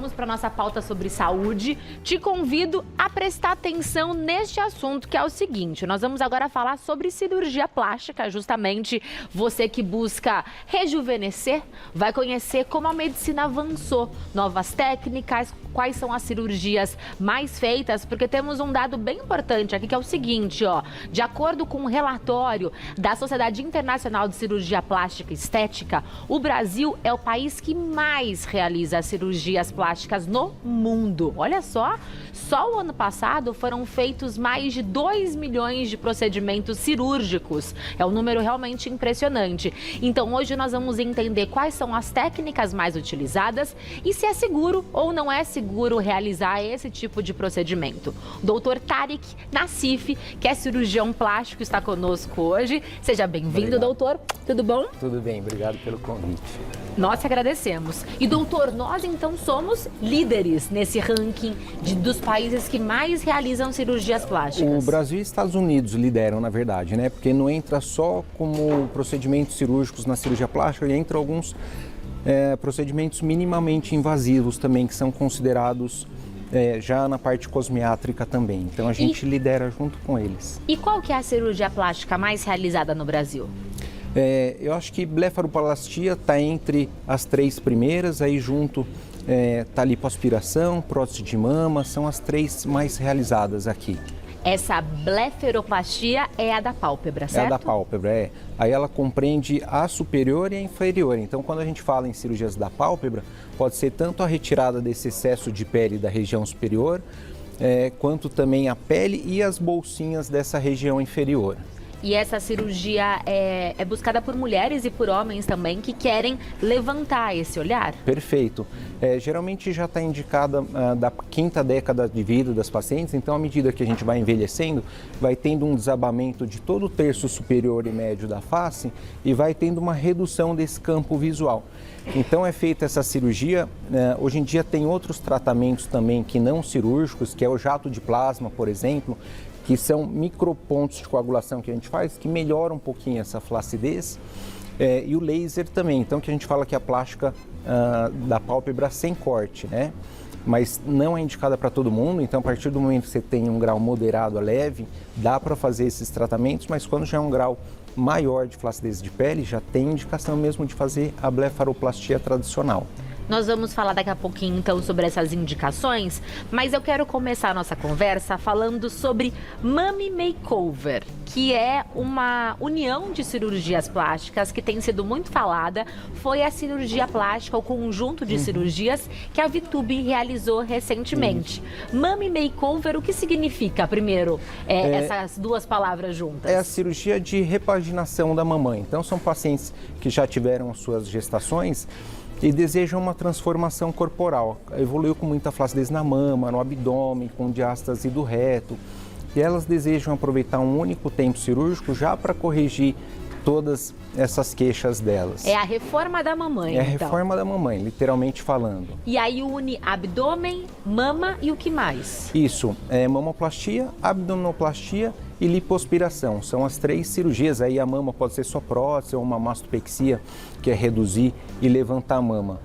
vamos para nossa pauta sobre saúde. Te convido a prestar atenção neste assunto, que é o seguinte: nós vamos agora falar sobre cirurgia plástica. Justamente você que busca rejuvenescer vai conhecer como a medicina avançou, novas técnicas, quais são as cirurgias mais feitas, porque temos um dado bem importante aqui, que é o seguinte, ó. De acordo com um relatório da Sociedade Internacional de Cirurgia Plástica e Estética, o Brasil é o país que mais realiza cirurgias plásticas no mundo. Olha só o ano passado foram feitos mais de 2 milhões de procedimentos cirúrgicos. É um número realmente impressionante. Então, hoje nós vamos entender quais são as técnicas mais utilizadas e se é seguro ou não é seguro realizar esse tipo de procedimento. O doutor Tariq Nassif, que é cirurgião plástico, está conosco hoje. Seja bem-vindo, doutor. Tudo bom? Tudo bem, obrigado pelo convite. Nós que agradecemos. E, doutor, nós então somos líderes nesse ranking dos países que mais realizam cirurgias plásticas. O Brasil e Estados Unidos lideram, na verdade, né? Porque não entra só como procedimentos cirúrgicos na cirurgia plástica, entra alguns procedimentos minimamente invasivos também, que são considerados já na parte cosmiátrica também. Então a gente lidera junto com eles. E qual que é a cirurgia plástica mais realizada no Brasil? Eu acho que blefaroplastia está entre as 3 primeiras, aí junto está lipoaspiração, prótese de mama, são as 3 mais realizadas aqui. Essa blefaroplastia é a da pálpebra, certo? É a da pálpebra, Aí ela compreende a superior e a inferior. Então, quando a gente fala em cirurgias da pálpebra, pode ser tanto a retirada desse excesso de pele da região superior, quanto também a pele e as bolsinhas dessa região inferior. E essa cirurgia é buscada por mulheres e por homens também que querem levantar esse olhar? Perfeito. Geralmente já está indicada da 5ª década de vida das pacientes, então à medida que a gente vai envelhecendo, vai tendo um desabamento de todo o terço superior e médio da face e vai tendo uma redução desse campo visual. Então é feita essa cirurgia. Hoje em dia tem outros tratamentos também que não cirúrgicos, que é o jato de plasma, por exemplo, que são micropontos de coagulação que a gente faz, que melhoram um pouquinho essa flacidez, e o laser também, então que a gente fala que é a plástica da pálpebra sem corte, né? Mas não é indicada para todo mundo, então a partir do momento que você tem um grau moderado a leve, dá para fazer esses tratamentos, mas quando já é um grau maior de flacidez de pele, já tem indicação mesmo de fazer a blefaroplastia tradicional. Nós vamos falar daqui a pouquinho, então, sobre essas indicações, mas eu quero começar a nossa conversa falando sobre Mummy Makeover, que é uma união de cirurgias plásticas que tem sido muito falada. Foi a cirurgia plástica, o conjunto de cirurgias que a Vitube realizou recentemente. Mummy Makeover, o que significa, primeiro, essas duas palavras juntas? É a cirurgia de repaginação da mamãe. Então, são pacientes que já tiveram suas gestações e desejam uma transformação corporal. Evoluiu com muita flacidez na mama, no abdômen, com diástase do reto. E elas desejam aproveitar um único tempo cirúrgico já para corrigir todas essas queixas delas. É a reforma da mamãe, É a reforma da mamãe, literalmente falando. E aí une abdômen, mama e o que mais? Isso, mamoplastia, abdominoplastia e lipoaspiração. São as 3 cirurgias. Aí a mama pode ser só prótese ou uma mastopexia, que é reduzir e levantar a mama.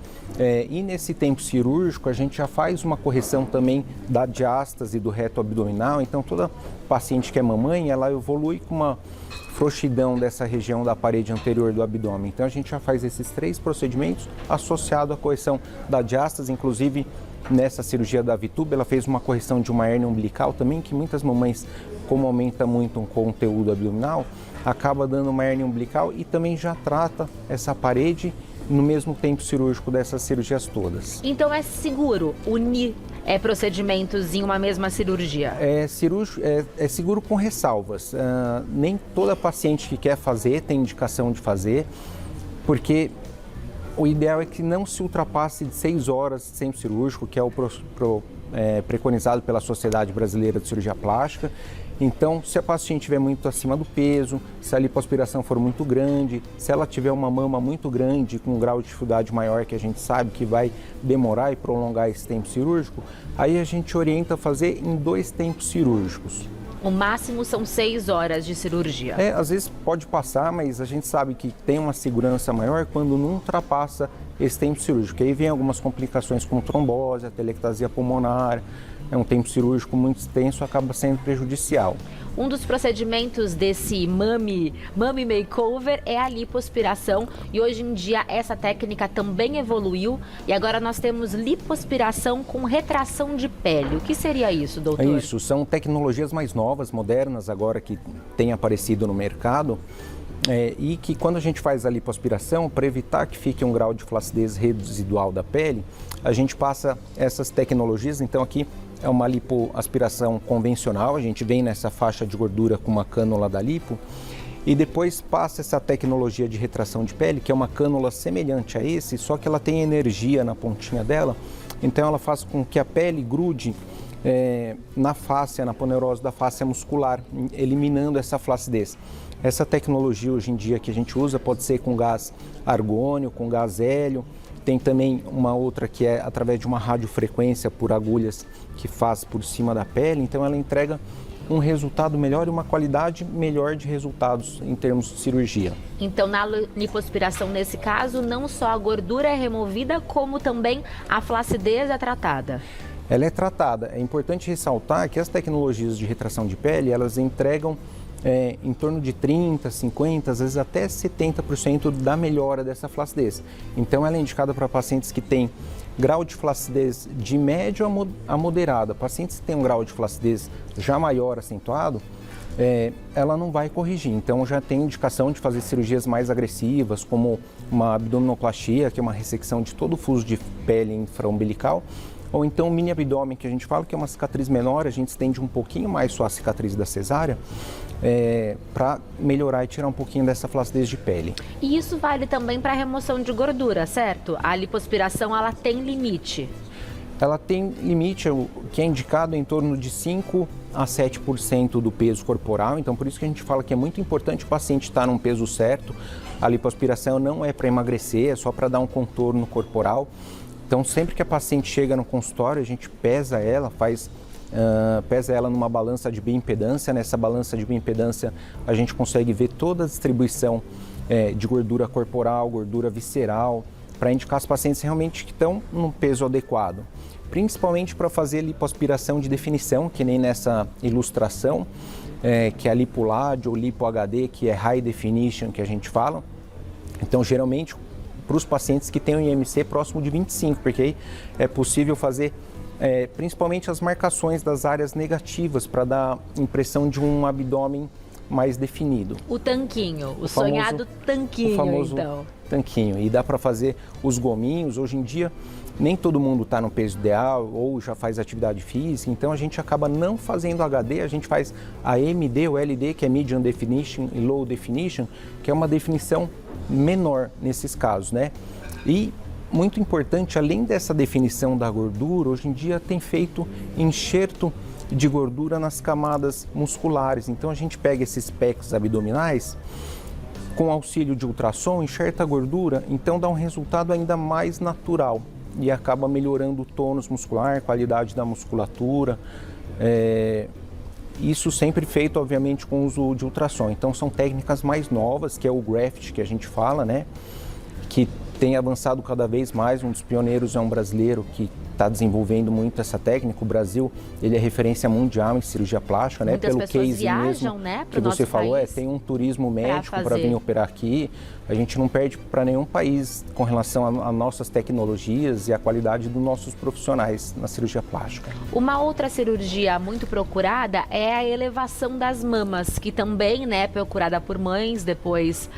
E nesse tempo cirúrgico a gente já faz uma correção também da diástase do reto abdominal. Então toda paciente que é mamãe, ela evolui com uma frouxidão dessa região da parede anterior do abdômen. Então a gente já faz esses 3 procedimentos associado à correção da diástase. Inclusive nessa cirurgia da Vitube, ela fez uma correção de uma hérnia umbilical também, que muitas mamães, como aumenta muito um conteúdo abdominal, acaba dando uma hérnia umbilical, e também já trata essa parede no mesmo tempo cirúrgico dessas cirurgias todas. Então é seguro unir procedimentos em uma mesma cirurgia? É seguro com ressalvas. Nem toda paciente que quer fazer tem indicação de fazer, porque o ideal é que não se ultrapasse de 6 horas de tempo cirúrgico, que é o preconizado pela Sociedade Brasileira de Cirurgia Plástica. Então, se a paciente estiver muito acima do peso, se a lipoaspiração for muito grande, se ela tiver uma mama muito grande, com um grau de dificuldade maior, que a gente sabe que vai demorar e prolongar esse tempo cirúrgico, aí a gente orienta a fazer em 2 tempos cirúrgicos. O máximo são 6 horas de cirurgia. Às vezes pode passar, mas a gente sabe que tem uma segurança maior quando não ultrapassa esse tempo cirúrgico. Aí vem algumas complicações como trombose, atelectasia pulmonar, um tempo cirúrgico muito extenso acaba sendo prejudicial. Um dos procedimentos desse Mummy Makeover é a lipoaspiração e hoje em dia essa técnica também evoluiu e agora nós temos lipoaspiração com retração de pele. O que seria isso, doutor? É isso, são tecnologias mais novas, modernas agora que têm aparecido no mercado e que quando a gente faz a lipoaspiração, para evitar que fique um grau de flacidez residual da pele, a gente passa essas tecnologias, então aqui é uma lipoaspiração convencional, a gente vem nessa faixa de gordura com uma cânula da lipo e depois passa essa tecnologia de retração de pele, que é uma cânula semelhante a esse, só que ela tem energia na pontinha dela, então ela faz com que a pele grude na fáscia, na poneurose da fáscia muscular, eliminando essa flacidez. Essa tecnologia hoje em dia que a gente usa pode ser com gás argônio, com gás hélio. Tem também uma outra que é através de uma radiofrequência por agulhas que faz por cima da pele, então ela entrega um resultado melhor e uma qualidade melhor de resultados em termos de cirurgia. Então, na lipoaspiração, nesse caso, não só a gordura é removida, como também a flacidez é tratada. Ela é tratada. É importante ressaltar que as tecnologias de retração de pele, elas entregam em torno de 30%, 50%, às vezes até 70% da melhora dessa flacidez. Então ela é indicada para pacientes que têm grau de flacidez de médio a moderada. Pacientes que têm um grau de flacidez já maior, acentuado, ela não vai corrigir. Então já tem indicação de fazer cirurgias mais agressivas, como uma abdominoplastia, que é uma ressecção de todo o fuso de pele infraumbilical, ou então o mini abdômen, que a gente fala que é uma cicatriz menor, a gente estende um pouquinho mais só a cicatriz da cesárea, para melhorar e tirar um pouquinho dessa flacidez de pele. E isso vale também para a remoção de gordura, certo? A lipoaspiração, ela tem limite? Ela tem limite, que é indicado em torno de 5% a 7% do peso corporal, então por isso que a gente fala que é muito importante o paciente estar num peso certo. A lipoaspiração não é para emagrecer, é só para dar um contorno corporal. Então sempre que a paciente chega no consultório, a gente pesa ela, pesa ela numa balança de bioimpedância. Nessa balança de bioimpedância a gente consegue ver toda a distribuição de gordura corporal, gordura visceral, para indicar os pacientes realmente que estão num peso adequado. Principalmente para fazer lipoaspiração de definição, que nem nessa ilustração, que é a LipoLAD ou LipoHD, que é High Definition que a gente fala. Então geralmente para os pacientes que têm um IMC próximo de 25, porque aí é possível fazer principalmente as marcações das áreas negativas para dar impressão de um abdômen mais definido. O tanquinho, o sonhado tanquinho, o famoso então. Tanquinho. E dá para fazer os gominhos. Hoje em dia, nem todo mundo está no peso ideal ou já faz atividade física, então a gente acaba não fazendo HD, a gente faz a MD ou LD, que é Medium Definition e Low Definition, que é uma definição menor nesses casos, né? E muito importante, além dessa definição da gordura, hoje em dia tem feito enxerto de gordura nas camadas musculares. Então a gente pega esses pecs abdominais, com auxílio de ultrassom, enxerta a gordura, então dá um resultado ainda mais natural e acaba melhorando o tônus muscular, qualidade da musculatura. Isso sempre feito, obviamente, com o uso de ultrassom. Então são técnicas mais novas, que é o graft que a gente fala, né? Que tem avançado cada vez mais. Um dos pioneiros é um brasileiro que está desenvolvendo muito essa técnica. O Brasil, ele é referência mundial em cirurgia plástica, né? Muitas pelo pessoas case viajam, mesmo né, que você falou, país tem um turismo médico para vir operar aqui. A gente não perde para nenhum país com relação a nossas tecnologias e a qualidade dos nossos profissionais na cirurgia plástica. Uma outra cirurgia muito procurada é a elevação das mamas, que também, né, é procurada por mães depois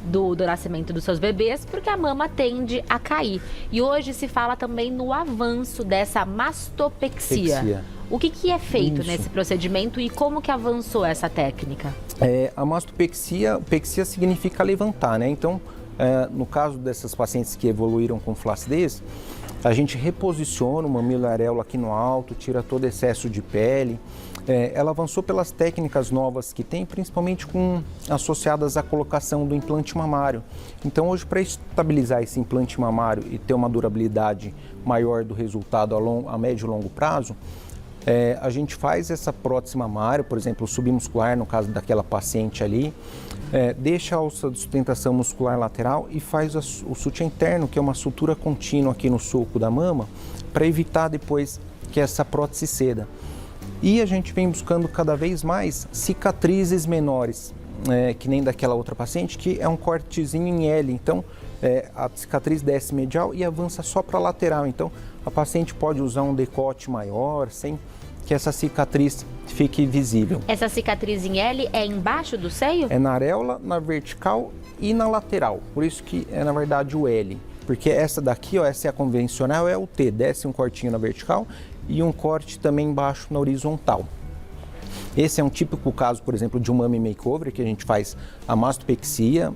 do nascimento dos seus bebês, porque a mama tende a cair. E hoje se fala também no avanço dessa mastopexia. O que é feito nesse procedimento e como que avançou essa técnica? A mastopexia significa levantar, né? Então, no caso dessas pacientes que evoluíram com flacidez, a gente reposiciona o mamilo areola aqui no alto, tira todo excesso de pele. Ela avançou pelas técnicas novas que tem, principalmente associadas à colocação do implante mamário. Então hoje, para estabilizar esse implante mamário e ter uma durabilidade maior do resultado a médio e longo prazo, A gente faz essa prótese mamária, por exemplo, submuscular, no caso daquela paciente ali, deixa a alça de sustentação muscular lateral e faz o sutiã interno, que é uma sutura contínua aqui no sulco da mama, para evitar depois que essa prótese ceda. E a gente vem buscando cada vez mais cicatrizes menores, que nem daquela outra paciente, que é um cortezinho em L. Então, a cicatriz desce medial e avança só para a lateral. Então, a paciente pode usar um decote maior, sem que essa cicatriz fique visível. Essa cicatriz em L é embaixo do seio? É na areola, na vertical e na lateral. Por isso que é, na verdade, o L. Porque essa daqui, ó, essa é a convencional, é o T. Desce um cortinho na vertical e um corte também embaixo na horizontal. Esse é um típico caso, por exemplo, de um mummy makeover, que a gente faz a mastopexia,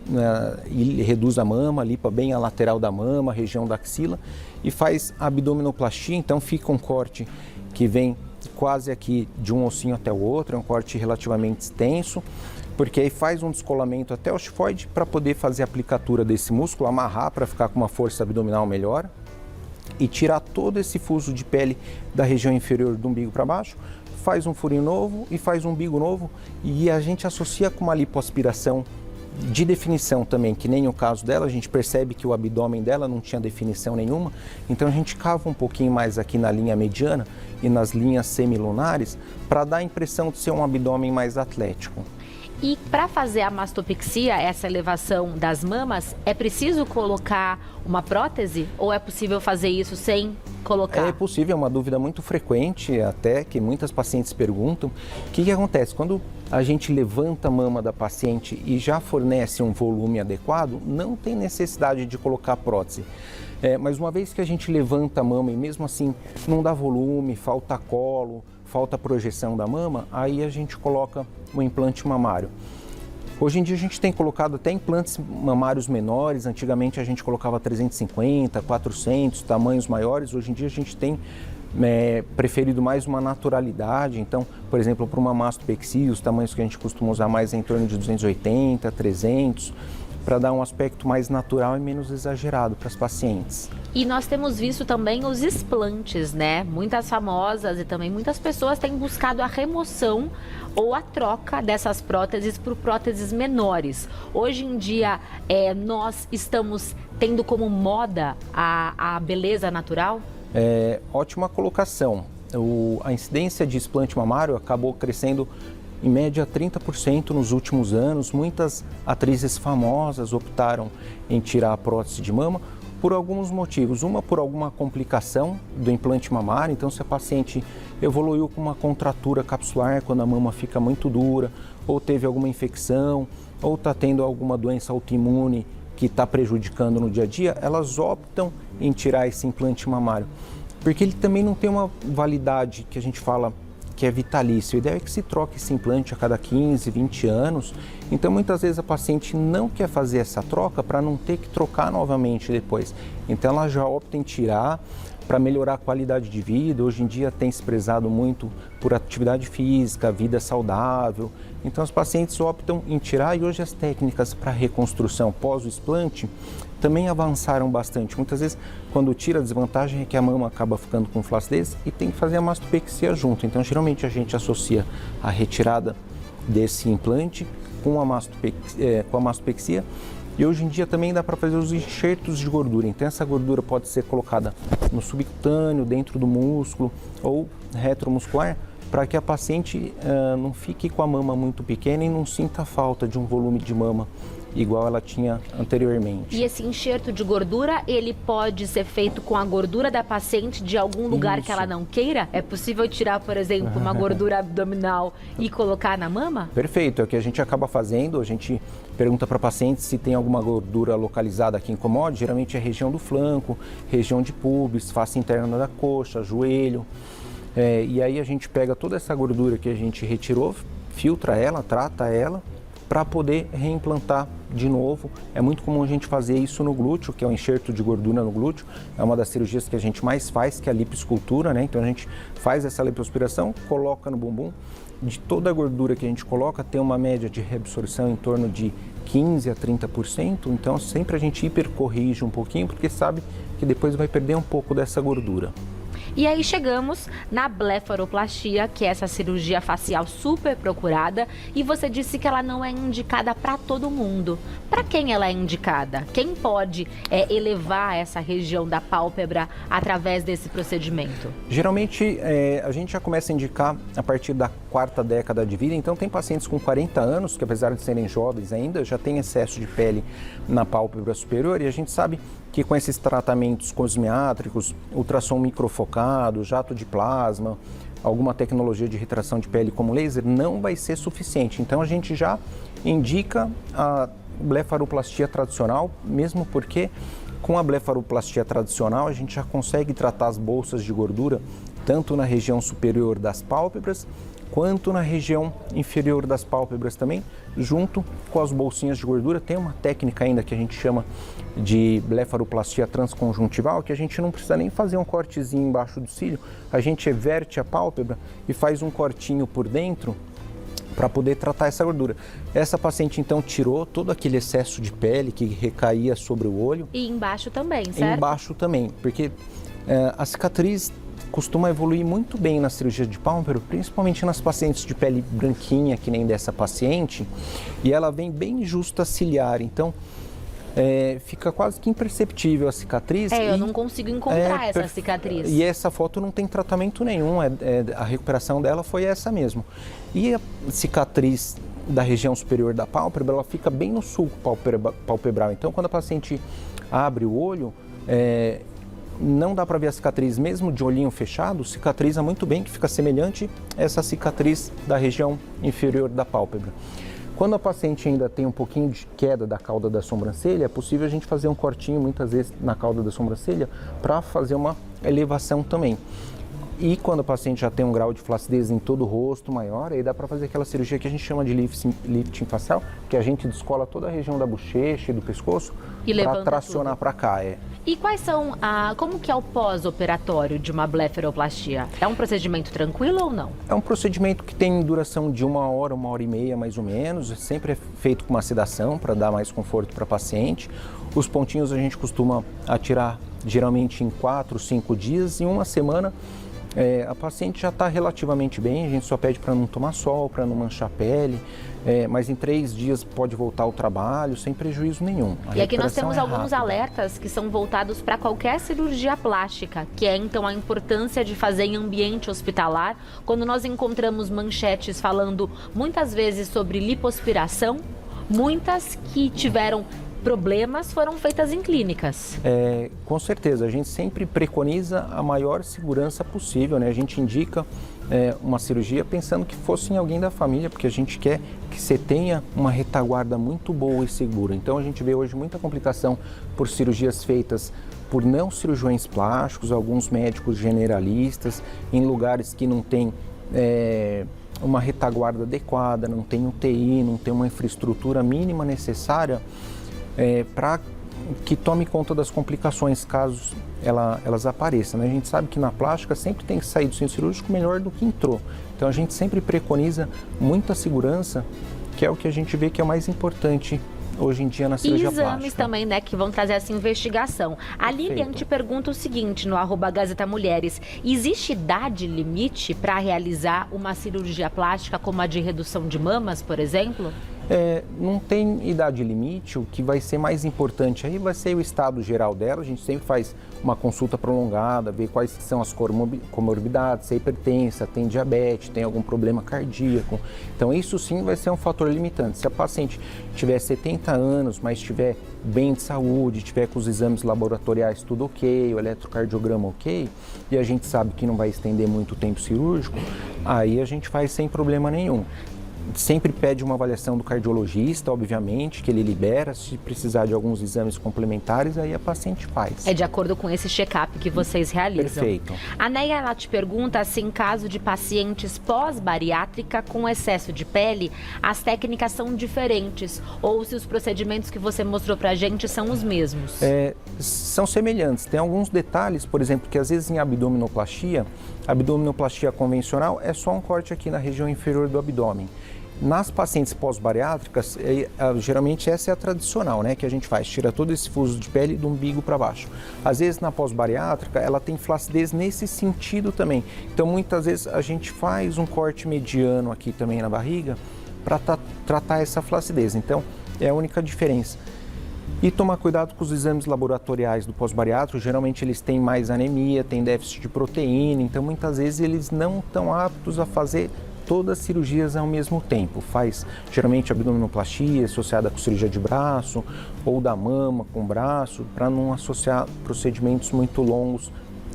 e reduz a mama, limpa bem a lateral da mama, a região da axila, e faz abdominoplastia, então fica um corte que vem quase aqui de um ossinho até o outro, é um corte relativamente extenso, porque aí faz um descolamento até o xifoide para poder fazer a aplicatura desse músculo, amarrar para ficar com uma força abdominal melhor e tirar todo esse fuso de pele da região inferior do umbigo para baixo, faz um furinho novo e faz um umbigo novo, e a gente associa com uma lipoaspiração de definição também, que nem o caso dela, a gente percebe que o abdômen dela não tinha definição nenhuma, então a gente cava um pouquinho mais aqui na linha mediana e nas linhas semilunares para dar a impressão de ser um abdômen mais atlético. E para fazer a mastopexia, essa elevação das mamas, é preciso colocar uma prótese ou é possível fazer isso sem colocar? É possível, é uma dúvida muito frequente, até que muitas pacientes perguntam. O que acontece? Quando a gente levanta a mama da paciente e já fornece um volume adequado, não tem necessidade de colocar prótese. Mas uma vez que a gente levanta a mama e mesmo assim não dá volume, falta colo, falta projeção da mama, aí a gente coloca o implante mamário. Hoje em dia a gente tem colocado até implantes mamários menores, antigamente a gente colocava 350, 400, tamanhos maiores, hoje em dia a gente tem preferido mais uma naturalidade, então, por exemplo, para uma mastopexia, os tamanhos que a gente costuma usar mais é em torno de 280, 300, para dar um aspecto mais natural e menos exagerado para as pacientes. E nós temos visto também os explantes, né? Muitas famosas e também muitas pessoas têm buscado a remoção ou a troca dessas próteses por próteses menores. Hoje em dia, nós estamos tendo como moda a beleza natural? Ótima colocação. A incidência de explante mamário acabou crescendo em média 30% nos últimos anos. Muitas atrizes famosas optaram em tirar a prótese de mama por alguns motivos. Uma, por alguma complicação do implante mamário. Então, se a paciente evoluiu com uma contratura capsular quando a mama fica muito dura, ou teve alguma infecção, ou está tendo alguma doença autoimune que está prejudicando no dia a dia, elas optam em tirar esse implante mamário. Porque ele também não tem uma validade que a gente fala que é vitalício. A ideia é que se troque esse implante a cada 15, 20 anos. Então, muitas vezes a paciente não quer fazer essa troca para não ter que trocar novamente depois. Então, ela já opta em tirar para melhorar a qualidade de vida. Hoje em dia tem se prezado muito por atividade física, vida saudável. Então, os pacientes optam em tirar, e hoje as técnicas para reconstrução pós o explante também avançaram bastante. Muitas vezes, quando tira, a desvantagem é que a mama acaba ficando com flacidez e tem que fazer a mastopexia junto. Então, geralmente a gente associa a retirada desse implante com a mastopexia. E hoje em dia também dá para fazer os enxertos de gordura. Então, essa gordura pode ser colocada no subcutâneo, dentro do músculo ou retromuscular, para que a paciente não fique com a mama muito pequena e não sinta falta de um volume de mama igual ela tinha anteriormente. E esse enxerto de gordura, ele pode ser feito com a gordura da paciente de algum lugar que ela não queira? É possível tirar, por exemplo, uma gordura abdominal e colocar na mama? Perfeito, é o que a gente acaba fazendo. A gente pergunta para a paciente se tem alguma gordura localizada que incomode. Geralmente é região do flanco, região de pubis, face interna da coxa, joelho. E aí a gente pega toda essa gordura que a gente retirou, filtra ela, trata ela, para poder reimplantar de novo. É muito comum a gente fazer isso no glúteo, que é o enxerto de gordura no glúteo. É uma das cirurgias que a gente mais faz, que é a lipoescultura, né? Então a gente faz essa lipoaspiração, coloca no bumbum. De toda a gordura que a gente coloca, tem uma média de reabsorção em torno de 15% a 30%. Então sempre a gente hipercorrige um pouquinho, porque sabe que depois vai perder um pouco dessa gordura. E aí chegamos na blefaroplastia, que é essa cirurgia facial super procurada, e você disse que ela não é indicada para todo mundo. Para quem ela é indicada? Quem pode elevar essa região da pálpebra através desse procedimento? Geralmente, a gente já começa a indicar a partir da 4ª década de vida, então tem pacientes com 40 anos, que apesar de serem jovens ainda, já tem excesso de pele na pálpebra superior, e a gente sabe que com esses tratamentos cosmiátricos, ultrassom microfocado, jato de plasma, alguma tecnologia de retração de pele como laser, não vai ser suficiente. Então a gente já indica a blefaroplastia tradicional, mesmo porque com a blefaroplastia tradicional a gente já consegue tratar as bolsas de gordura tanto na região superior das pálpebras quanto na região inferior das pálpebras também, junto com as bolsinhas de gordura. Tem uma técnica ainda que a gente chama de blefaroplastia transconjuntival, que a gente não precisa nem fazer um cortezinho embaixo do cílio, a gente everte a pálpebra e faz um cortinho por dentro para poder tratar essa gordura. Essa paciente então tirou todo aquele excesso de pele que recaía sobre o olho. E embaixo também, certo? Embaixo também, porque a cicatriz costuma evoluir muito bem na cirurgia de pálpebra, principalmente nas pacientes de pele branquinha, que nem dessa paciente, e ela vem bem justa ciliar, então fica quase que imperceptível a cicatriz. Eu não consigo encontrar essa cicatriz. E essa foto não tem tratamento nenhum, a recuperação dela foi essa mesmo. E a cicatriz da região superior da pálpebra, ela fica bem no sulco palpebral, então quando a paciente abre o olho, não dá para ver a cicatriz, mesmo de olhinho fechado, cicatriza muito bem, que fica semelhante a essa cicatriz da região inferior da pálpebra. Quando a paciente ainda tem um pouquinho de queda da cauda da sobrancelha, é possível a gente fazer um cortinho muitas vezes na cauda da sobrancelha para fazer uma elevação também. E quando a paciente já tem um grau de flacidez em todo o rosto maior, aí dá para fazer aquela cirurgia que a gente chama de lifting facial, que a gente descola toda a região da bochecha e do pescoço para tracionar para cá. E quais são como que é o pós-operatório de uma blefaroplastia? É um procedimento tranquilo ou não? É um procedimento que tem duração de 1 hora, 1h30 mais ou menos. Sempre é feito com uma sedação para dar mais conforto para a paciente. Os pontinhos a gente costuma atirar geralmente em 4, 5 dias. Em uma semana a paciente já está relativamente bem, a gente só pede para não tomar sol, para não manchar a pele, mas em 3 dias pode voltar ao trabalho sem prejuízo nenhum. E aqui nós temos alguns alertas que são voltados para qualquer cirurgia plástica, que é então a importância de fazer em ambiente hospitalar, quando nós encontramos manchetes falando muitas vezes sobre lipoaspiração, muitas que tiveram problemas foram feitas em clínicas. Com certeza, a gente sempre preconiza a maior segurança possível, né? A gente indica uma cirurgia pensando que fosse em alguém da família, porque a gente quer que você tenha uma retaguarda muito boa e segura. Então a gente vê hoje muita complicação por cirurgias feitas por não cirurgiões plásticos, alguns médicos generalistas, em lugares que não tem uma retaguarda adequada, não tem UTI, não tem uma infraestrutura mínima necessária para que tome conta das complicações caso elas apareçam, né? A gente sabe que na plástica sempre tem que sair do centro cirúrgico melhor do que entrou. Então a gente sempre preconiza muita segurança, que é o que a gente vê que é o mais importante hoje em dia na cirurgia plástica. E exames também, né, que vão trazer essa investigação. A Lilian te pergunta o seguinte no @Gazeta Mulheres: existe idade limite para realizar uma cirurgia plástica como a de redução de mamas, por exemplo? Não tem idade limite. O que vai ser mais importante aí vai ser o estado geral dela. A gente sempre faz uma consulta prolongada, ver quais são as comorbidades, se é hipertensa, tem diabetes, tem algum problema cardíaco. Então isso sim vai ser um fator limitante. Se a paciente tiver 70 anos, mas estiver bem de saúde, tiver com os exames laboratoriais tudo ok, o eletrocardiograma ok, e a gente sabe que não vai estender muito o tempo cirúrgico, aí a gente faz sem problema nenhum. Sempre pede uma avaliação do cardiologista, obviamente, que ele libera. Se precisar de alguns exames complementares, aí a paciente faz. É de acordo com esse check-up que vocês realizam. Perfeito. A Neia, ela te pergunta se em caso de pacientes pós-bariátrica com excesso de pele, as técnicas são diferentes ou se os procedimentos que você mostrou pra gente são os mesmos. São semelhantes. Tem alguns detalhes, por exemplo, que às vezes em abdominoplastia convencional é só um corte aqui na região inferior do abdômen. Nas pacientes pós-bariátricas, geralmente essa é a tradicional, né, que a gente faz, tira todo esse fuso de pele do umbigo para baixo. Às vezes na pós-bariátrica ela tem flacidez nesse sentido também. Então muitas vezes a gente faz um corte mediano aqui também na barriga para tratar essa flacidez. Então é a única diferença. E tomar cuidado com os exames laboratoriais do pós-bariátrico, geralmente eles têm mais anemia, têm déficit de proteína, então muitas vezes eles não estão aptos a fazer todas as cirurgias ao mesmo tempo. Faz geralmente abdominoplastia associada com cirurgia de braço ou da mama com braço, para não associar procedimentos muito longos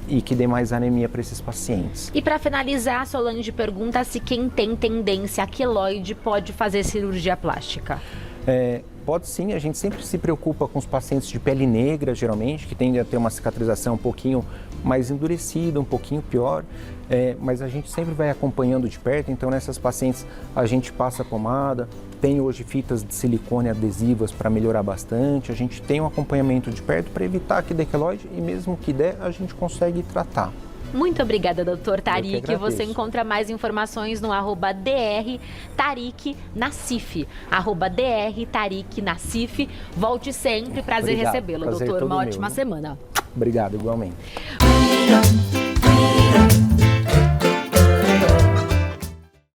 e que dê mais anemia para esses pacientes. E para finalizar, Solange pergunta se quem tem tendência a queloide pode fazer cirurgia plástica. Pode sim, a gente sempre se preocupa com os pacientes de pele negra, geralmente, que tendem a ter uma cicatrização um pouquinho mais endurecida, um pouquinho pior, mas a gente sempre vai acompanhando de perto, então nessas pacientes a gente passa pomada, tem hoje fitas de silicone adesivas para melhorar bastante, a gente tem um acompanhamento de perto para evitar que dê queloide e mesmo que der, a gente consegue tratar. Muito obrigada, doutor Tariq. Você encontra mais informações no @drTariqNassif. @drTariqNassif. Volte sempre. Prazer recebê-lo, doutor. Uma ótima semana. Obrigado, igualmente.